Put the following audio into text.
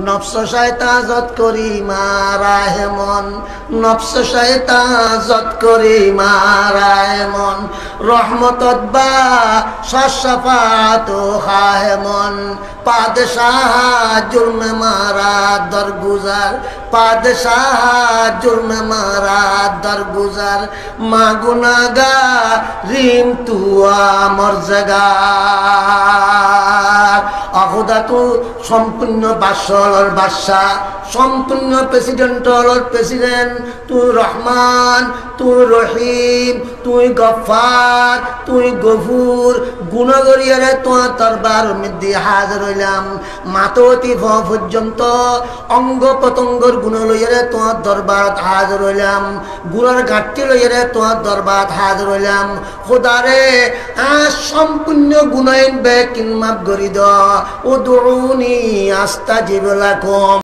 নফস শয়তান যত করি মারা হে মন, নফস শয়তান যত করি মারা হে মন, রহমতত বা সশফাত খাহে মন, পাদশাহ জুলমে মারা দরগুজার, পাদশাহ জুলমে মারা দরগুজার, মা গুনাহগার রিম তুয়া মরজগার। অখুদা তু সম্পূর্ণ বাদশাহর বাদশাহ, সম্পূর্ণ প্রেসিডেন্টর প্রেসিডেন্ট, তুই রহমান, তুই রহিম, তুই গফার, তুই গফুর। গুণগরিয়ারে তোমার দরবার মধ্যে হাজির হইলাম, মাততি পর্যন্ত অঙ্গ প্রত্যঙ্গর গুণ লইয়ারে তোমার দরবার হাজির হইলাম, গুণের ঘাটতি লইয়ারে তোমার দরবার হাজির হইলাম। খোদারে সম্পূর্ণ গুণাইন বে কিনমাপ গরি দ, উদউনি আস্তাজিব লাকুম।